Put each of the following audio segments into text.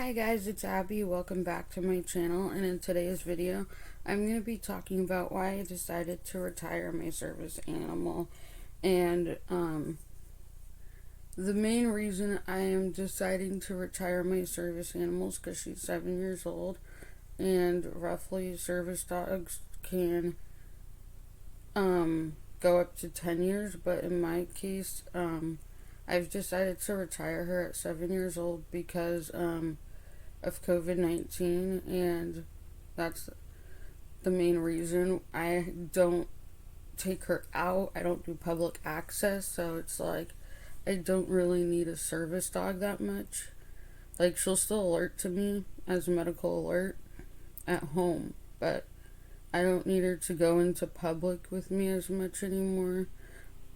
Hi guys, it's Abby. Welcome back to my channel, and in today's video I'm going to be talking about why I decided to retire my service animal. And the main reason I am deciding to retire my service animals because she's 7 years old, and roughly service dogs can go up to 10 years, but in my case I've decided to retire her at 7 years old because of COVID-19, and that's the main reason. I don't take her out, I don't do public access, so it's like I don't really need a service dog that much. Like, she'll still alert to me as a medical alert at home, but I don't need her to go into public with me as much anymore.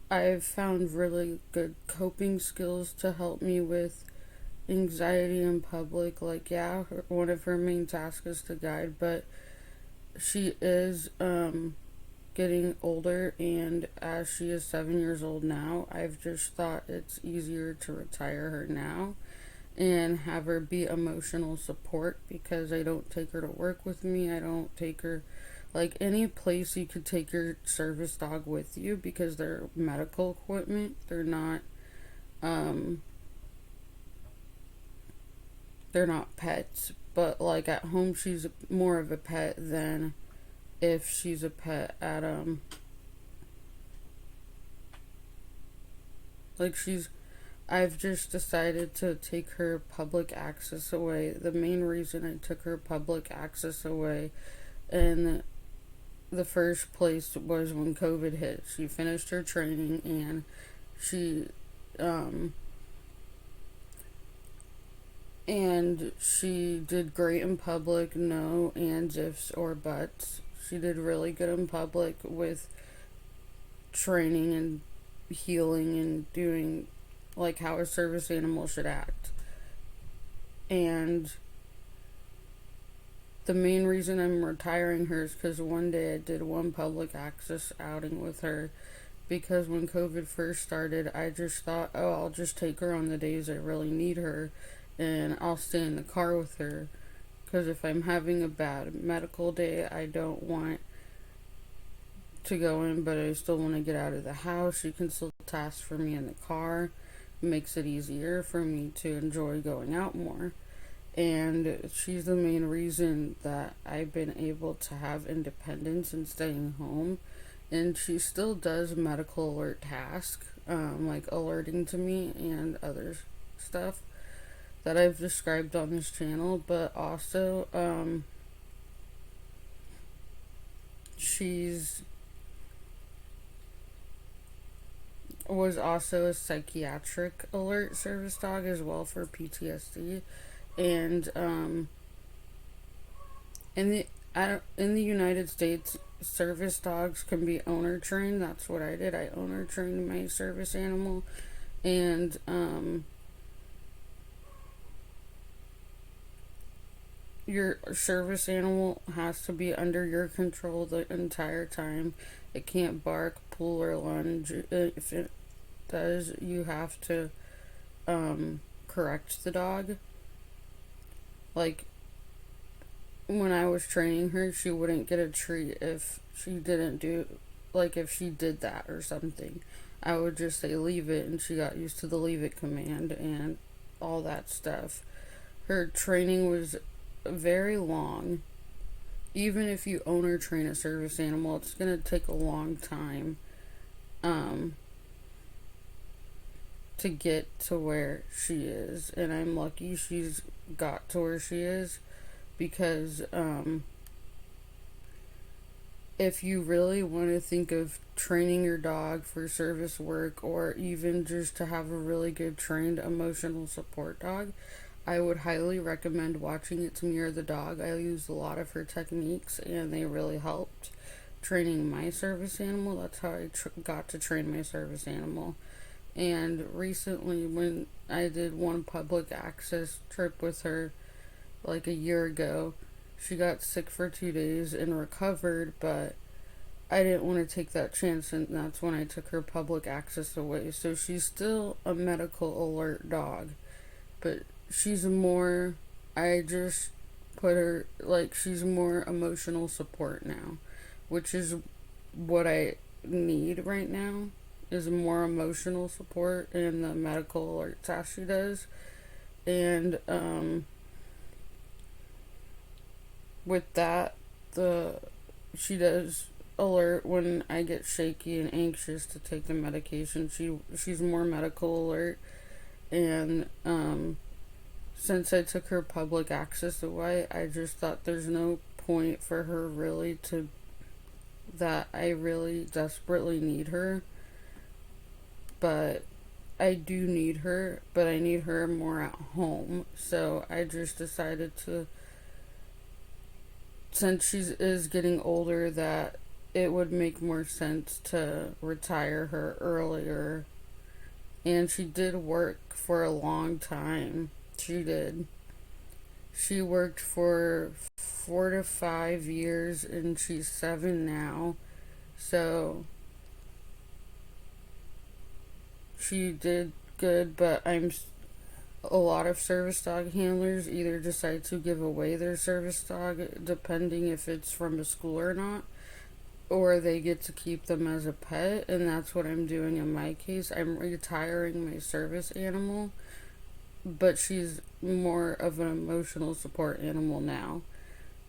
I've found really good coping skills to help me with anxiety in public. Like, yeah, one of her main tasks is to guide, but she is getting older, and as she is 7 years old now, I've just thought it's easier to retire her now and have her be emotional support, because I don't take her to work with me. I don't take her like any place you could take your service dog with you, because they're medical equipment. They're not pets, but like at home she's more of a pet than if she's a pet at like she's I've just decided to take her public access away. The main reason I took her public access away in the first place was when COVID hit. She finished her training, and she she did great in public, no ands, ifs, or buts. She did really good in public with training and healing and doing like how a service animal should act. And the main reason I'm retiring her is because one day I did one public access outing with her, because when COVID first started, I just thought, oh, I'll just take her on the days I really need her, and I'll stay in the car with her. Because if I'm having a bad medical day, I don't want to go in, but I still want to get out of the house. She can still task for me in the car. It makes it easier for me to enjoy going out more. And she's the main reason that I've been able to have independence and staying home. And she still does medical alert tasks, like alerting to me and other stuff that I've described on this channel. But also, she's was also a psychiatric alert service dog as well for PTSD. And in the United States, service dogs can be owner trained. That's what I did. I owner trained my service animal, and your service animal has to be under your control the entire time. It can't bark, pull, or lunge. If it does, you have to correct the dog. Like, when I was training her, she wouldn't get a treat if she didn't do, like, if she did that or something. I would just say leave it, and she got used to the leave it command and all that stuff. Her training was very long. Even if you owner train a service animal, it's gonna take a long time to get to where she is. And I'm lucky she's got to where she is, because if you really want to think of training your dog for service work, or even just to have a really good trained emotional support dog, I would highly recommend watching It's Me or the Dog. I used a lot of her techniques, and they really helped training my service animal. That's how I got to train my service animal. And recently, when I did one public access trip with her like a year ago, she got sick for 2 days and recovered, but I didn't want to take that chance, and that's when I took her public access away. So she's still a medical alert dog, but she's more I just put her, like, she's more emotional support now, which is what I need right now, is more emotional support in the medical alert task she does. And with that, the she does alert when I get shaky and anxious to take the medication. She's more medical alert. And since I took her public access away, I just thought there's no point for her really to, that I really desperately need her. But I do need her, but I need her more at home. So I just decided to, since she is getting older, that it would make more sense to retire her earlier. And she did work for a long time. She did. She worked for 4 to 5 years, and she's 7 now. So she did good, but a lot of service dog handlers either decide to give away their service dog, depending if it's from a school or not, or they get to keep them as a pet. And that's what I'm doing in my case. I'm retiring my service animal, but she's more of an emotional support animal now.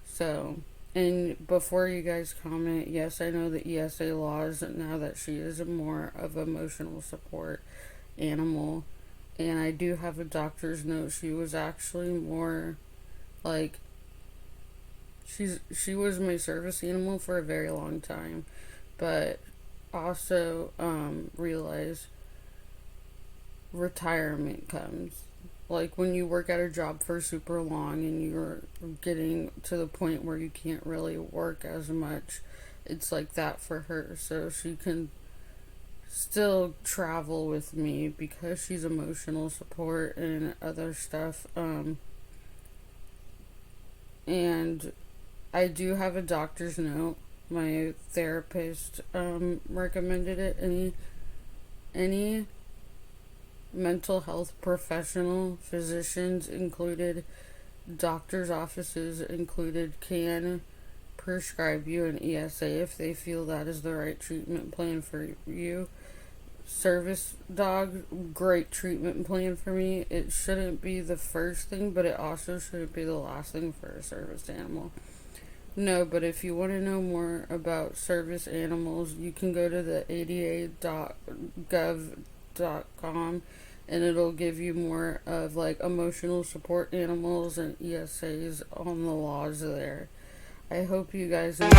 So, and before you guys comment, yes, I know the ESA laws now that she is a more of emotional support animal. And I do have a doctor's note. She was actually more like, she was my service animal for a very long time, but also realize retirement comes. Like when you work at a job for super long and you're getting to the point where you can't really work as much, it's like that for her. So she can still travel with me because she's emotional support and other stuff. And I do have a doctor's note. My therapist recommended it. Any mental health professional, physicians included, doctors' offices included, can prescribe you an ESA if they feel that is the right treatment plan for you. Service dog, great treatment plan for me. It shouldn't be the first thing, but it also shouldn't be the last thing for a service animal. No, but if you want to know more about service animals, you can go to the ada.gov.com, and it'll give you more of like emotional support animals and ESAs on the laws there. I hope you guys enjoy.